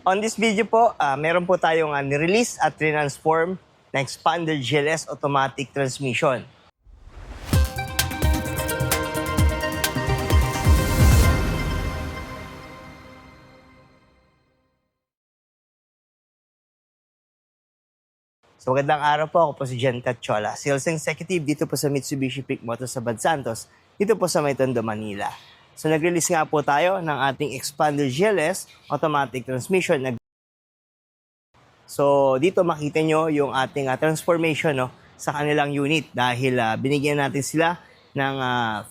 On this video po, meron po tayong nirelease at transform na expanded GLS automatic transmission. So magandang araw po, ako po si Jen Catchola, Sales Executive dito po sa Mitsubishi Pick Motors sa Bad Santos, dito po sa May Tondo, Manila. So nag-release nga po tayo ng ating expanded GLS automatic transmission. So dito makita nyo yung ating transformation sa kanilang unit dahil binigyan natin sila ng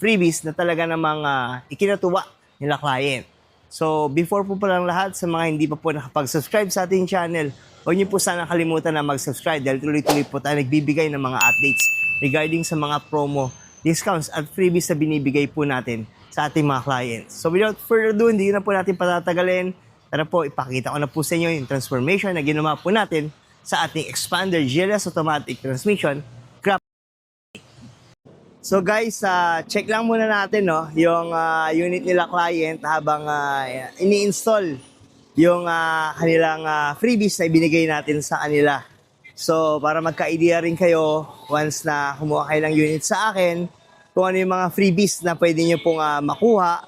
freebies na talaga namang ikinatuwa nila client. So before po palang lahat, sa mga hindi pa po nakapag-subscribe sa ating channel, huwag niyo po sana kalimutan na mag-subscribe dahil tuloy-tuloy po tayo nagbibigay ng mga updates regarding sa mga promo, discounts at freebies na binibigay po natin sa ating mga clients. So without further ado, hindi na po natin patatagalin. Tara po, ipakita ko na po sa inyo yung transformation na ginawa po natin sa ating expanded GLS automatic transmission. So guys, check lang muna natin yung unit nila client habang ini-install yung kanilang freebies na ibinigay natin sa kanila. So para magka-idea rin kayo once na kumuha kayo ng unit sa akin, kung ano yung mga freebies na pwede nyo pong makuha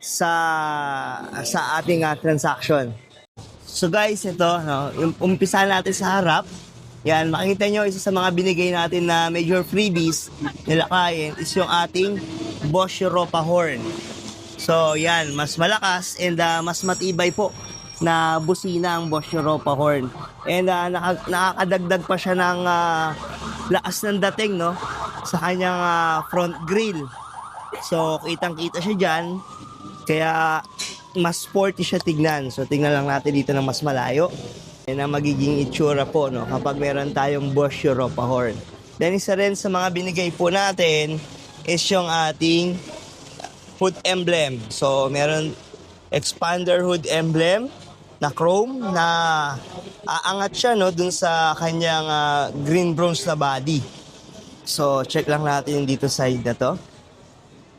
sa ating transaction. So guys, ito, yung umpisa natin sa harap. Yan, makikita nyo, isa sa mga binigay natin na major freebies nila client is yung ating Bosch Europa horn. So yan, mas malakas and mas matibay po na busina ang Bosch Europa horn. And nakakadagdag pa siya ng lakas ng dating sa kanyang front grille. So kitang-kita siya dyan, kaya mas sporty siya tignan. So tignan lang natin dito ng mas malayo. Yan ang magiging itsura po kapag meron tayong Bosch Europa horn. Then isa rin sa mga binigay po natin is yung ating hood emblem. So meron expander hood emblem na chrome na aangat siya dun sa kanyang green bronze na body. So check lang natin dito side na to.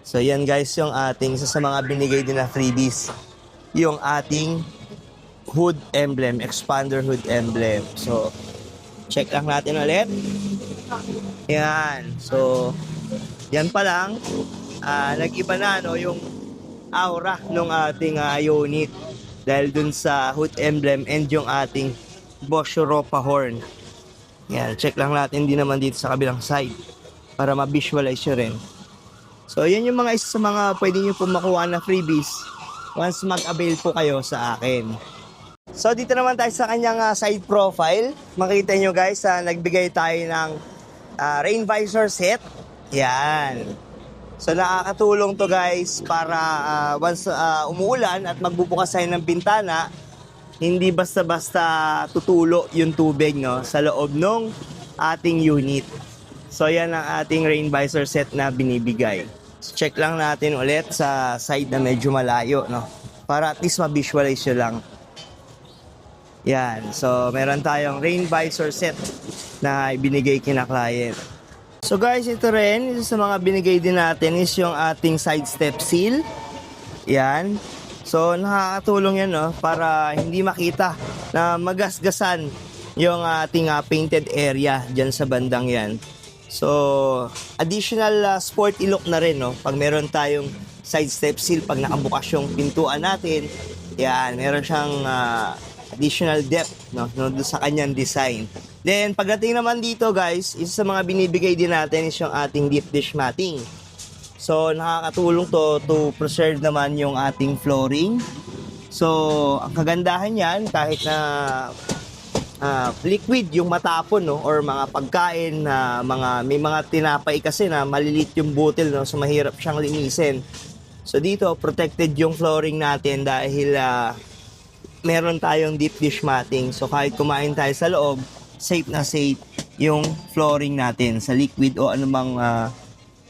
So yan guys yung ating isa sa mga binigay din na freebies. Yung ating hood emblem, expander hood emblem. So check lang natin ulit. Yan. So yan pa lang nag-iba na yung aura ng ating unit dahil dun sa hood emblem and yung ating Bosch Europa horn. Yan, check lang natin din naman dito sa kabilang side para ma-visualize nyo rin. So yan yung mga isa sa mga pwede nyo po makuha na freebies once mag-avail po kayo sa akin. So dito naman tayo sa kanyang side profile. Makita nyo guys, nagbigay tayo ng rain visor set. Yan. So nakakatulong to guys para once umuulan at magbubukas tayo ng bintana, hindi basta-basta tutulo yung tubig sa loob ng ating unit. So yan ang ating rain visor set na binibigay. So, check lang natin ulit sa side na medyo malayo para at least ma-visualize nyo lang. Yan. So meron tayong rain visor set na ibinigay kina client. So guys, ito rin, isa sa mga binigay din natin is yung ating side step seal. Yan. So nakakatulong yan para hindi makita na magasgasan yung ating painted area dyan sa bandang yan. So additional sporty look na rin pag meron tayong side step seal, pag nakabukas yung pintuan natin. Yan, meron siyang additional depth sa kanyang design. Then pagdating naman dito guys, isa sa mga binibigay din natin is yung ating deep dish matting. So nakakatulong to preserve naman yung ating flooring. So ang kagandahan yan, kahit na liquid yung matapon or mga pagkain na may mga tinapay kasi na malilit yung butil so mahirap siyang linisin. So dito protected yung flooring natin dahil meron tayong deep dish matting. So kahit kumain tayo sa loob, safe na safe yung flooring natin sa liquid o anumang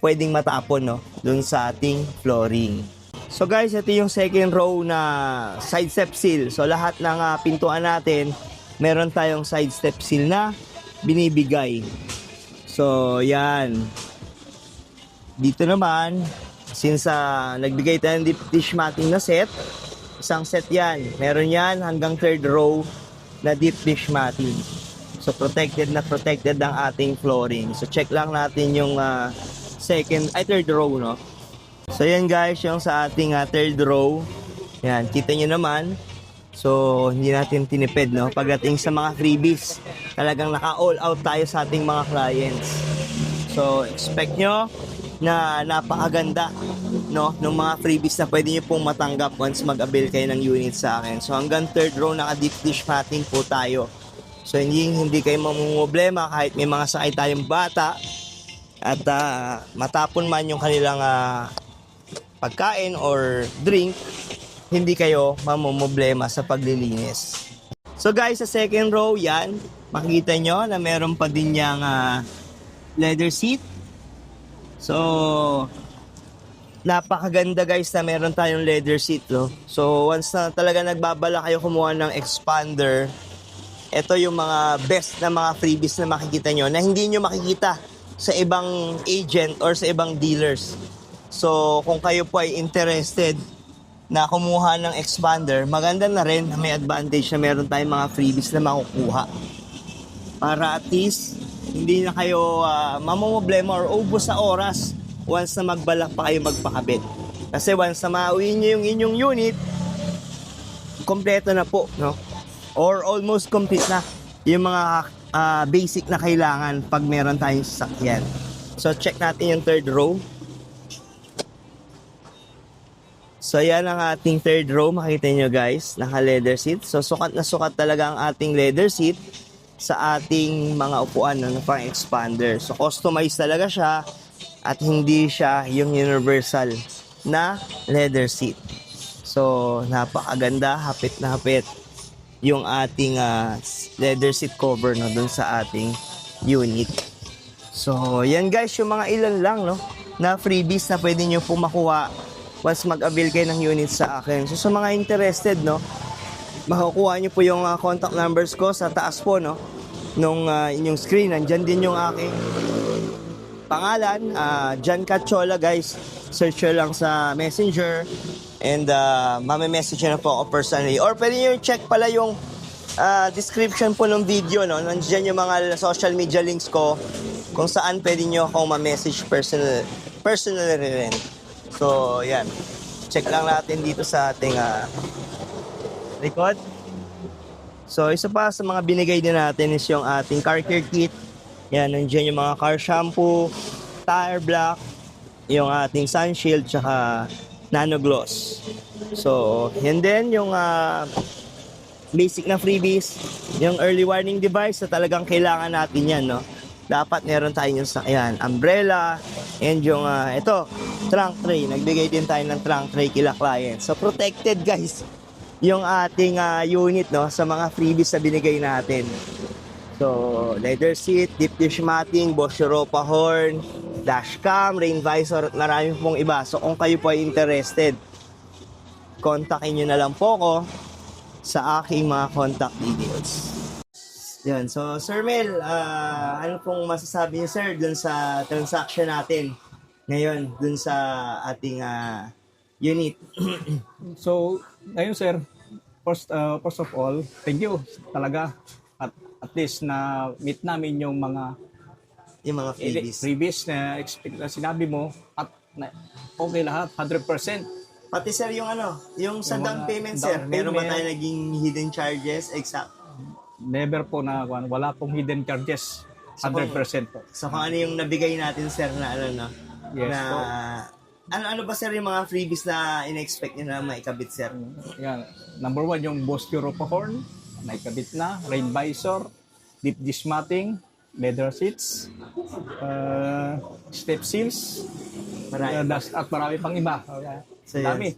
pwedeng matapon dun sa ating flooring. So guys, ito yung second row na side step seal. So lahat ng pintuan natin, meron tayong side step seal na binibigay. So yan. Dito naman, since nagbigay tayo ng deep dish matting na set, Isang set yan. Meron yan hanggang third row na deep dish matting. So protected na protected ang ating flooring. So check lang natin yung third row, no? So yan guys, yung sa ating third row. Yan, kita nyo naman. So hindi natin tinipid, no? Pagdating sa mga freebies, talagang naka-all out tayo sa ating mga clients. So expect nyo na napakaganda, no, ng mga freebies na pwede nyo pong matanggap once mag-avail kayo ng unit sa akin. So hanggang third row naka deep dish matting po tayo. So hindi kayo mamumblema kahit may mga sakay tayong bata at matapon man yung kanilang pagkain or drink, hindi kayo mamumblema sa paglilinis. So guys, sa second row yan, makikita nyo na meron pa din yung leather seat. So, napakaganda guys na meron tayong leather seat, no? So, once na talaga nagbabala kayo kumuha ng expander, ito yung mga best na mga freebies na makikita nyo na hindi nyo makikita sa ibang agent or sa ibang dealers. So, kung kayo po ay interested na kumuha ng expander, maganda na rin na may advantage na meron tayong mga freebies na makukuha. Para at least, hindi na kayo mamumblema or ubos sa oras once na magbalak pa kayo magpakabit. Kasi once na mauwi nyo yung inyong unit, kompleto na po, no? Or almost complete na yung mga basic na kailangan pag meron tayong sasakyan. So check natin yung third row. So yan ang ating third row, makita nyo guys, naka leather seat. So sukat na sukat talaga ang ating leather seat sa ating mga upuan na pang expander. So customized talaga siya at hindi siya yung universal na leather seat. So napakaganda, hapit na hapit yung ating leather seat cover, no, dun sa ating unit. So yan guys, yung mga ilan lang, no, na freebies na pwede nyo pong makuha once mag-avail kayo ng unit sa akin. So sa mga interested, no, makukuha nyo po yung contact numbers ko sa taas po, no, nung inyong screen. Nandyan din yung aking pangalan, John Cachola guys. Search nyo lang sa Messenger and message nyo na po ako personally. Or pwede nyo check pala yung description po ng video, no. Nandyan yung mga social media links ko kung saan pwede nyo akong ma-message personally rin. So yan, check lang natin dito sa ating record. So, isa pa sa mga binigay din natin is yung ating car care kit. Yan, nandiyan yung mga car shampoo, tire block, yung ating sun shield, tsaka nano gloss. So, yan din yung basic na freebies. Yung early warning device na talagang kailangan natin yan, no? Dapat meron tayong sakyan, umbrella, and yung ito, trunk tray. Nagbigay din tayo ng trunk tray kila client. So, protected guys yung ating unit, no, sa mga freebies na binigay natin. So, leather seat, deep dish matting, Bosch Europa horn, dashcam, rain visor, at marami pong iba. So, kung kayo po ay interested, kontakin nyo na lang po ko sa aking mga contact details. Yan. So, Sir Mel, ano pong masasabi niyo, sir, dun sa transaction natin ngayon, dun sa ating unit? So, ngayon sir, first of all, thank you talaga at least na meet namin yung mga freebies na expect na sinabi mo at okay lahat 100%. Pati sir yung yung sa down payment sir, meron ba tayo naging hidden charges? Exact. Never po na wala pong hidden charges. 100% po. So kung ano yung nabigay natin sir na Yes, na po. ano ba sir yung mga freebies na in-expect nyo na maikabit sir? Yan. Number 1 yung Bosch Europa horn, naikabit na, rain visor, deep dish matting, leather seats, step seals, at marami pang iba. So, dami.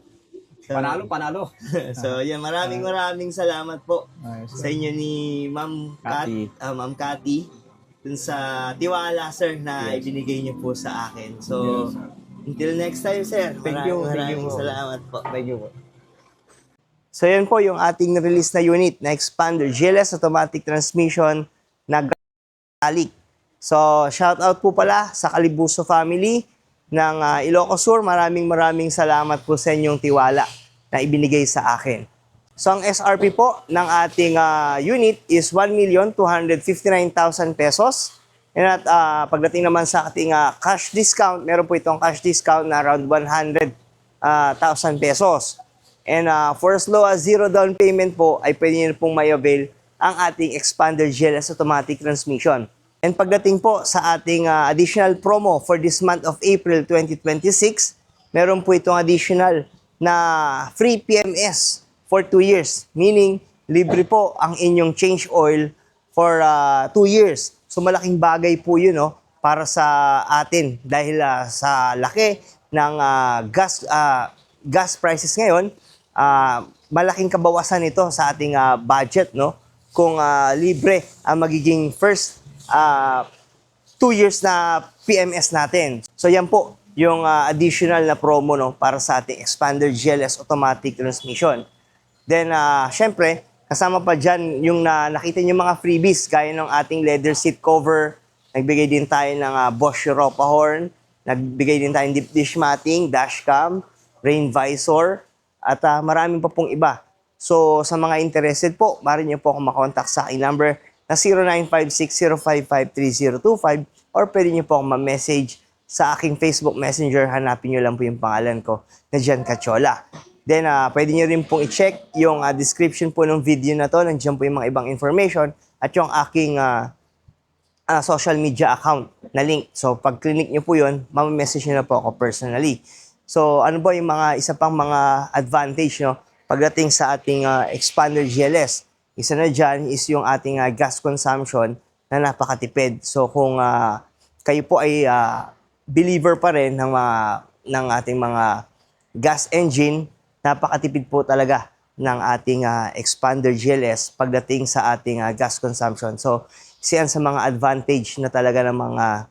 So, Panalo. So yan, maraming salamat po Nice. sa inyo ni Ma'am Ma'am Cathy dun sa tiwala sir na ibinigay niyo po sa akin. So, until next time, sir. Maraming salamat po. Thank you po. So, yan po yung ating release na unit na expander GLS automatic transmission na galik. So, shout out po pala sa Calibuso family ng Ilocos Sur. Maraming salamat po sa inyong tiwala na ibinigay sa akin. So ang SRP po ng ating unit is 1,259,000 pesos. And at pagdating naman sa ating cash discount, meron po itong cash discount na around 100,000 pesos. And for as low as zero down payment po, ay pwede nyo pong may avail ang ating expander GLS automatic transmission. And pagdating po sa ating additional promo for this month of April 2026, meron po itong additional na free PMS for 2 years. Meaning, libre po ang inyong change oil for 2 years. So malaking bagay po yun para sa atin dahil sa laki ng gas prices ngayon, malaking kabawasan ito sa ating budget kung libre ang magiging first 2 years na PMS natin. So yan po yung additional na promo para sa ating expander GLS automatic transmission. Then syempre kasama pa dyan yung nakita nyo mga freebies gaya ng ating leather seat cover, nagbigay din tayo ng Bosch Europa horn, nagbigay din tayo ng deep dish matting, dashcam, rain visor, at maraming pa pong iba. So sa mga interested po, maaari nyo po akong makontak sa aking number na 0956-055-3025 or pwede nyo po akong ma-message sa aking Facebook Messenger. Hanapin nyo lang po yung pangalan ko na Jan Cachola. Then, pwede nyo rin pong i-check yung description po ng video na to. Nandiyan po yung mga ibang information at yung aking social media account na link. So, pag clinic nyo po yun, mamamessage nyo na po ako personally. So, ano ba yung mga isa pang mga advantage pagdating sa ating expander GLS? Isa na dyan is yung ating gas consumption na napakatipid. So, kung kayo po ay believer pa rin ng ating mga gas engine, napakatipid po talaga ng ating expander GLS pagdating sa ating gas consumption. So, siyan sa mga advantage na talaga ng mga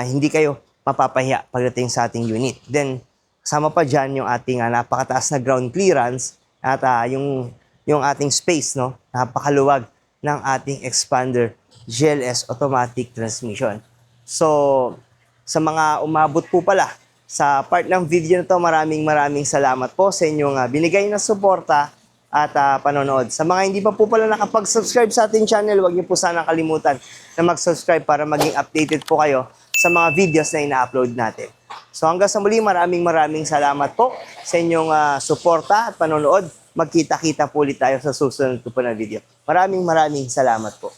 hindi kayo mapapahiya pagdating sa ating unit. Then, kasama pa dyan yung ating napakataas na ground clearance at yung ating space, napakaluwag ng ating expander GLS automatic transmission. So, sa mga umabot po pala sa part ng video na to, maraming salamat po sa inyong binigay na suporta at panonood. Sa mga hindi pa po pala nakapag-subscribe sa ating channel, huwag niyo po sana kalimutan na mag-subscribe para maging updated po kayo sa mga videos na ina-upload natin. So hanggang sa muli, maraming salamat po sa inyong suporta at panonood. Magkita-kita po ulit tayo sa susunod po na video. Maraming salamat po.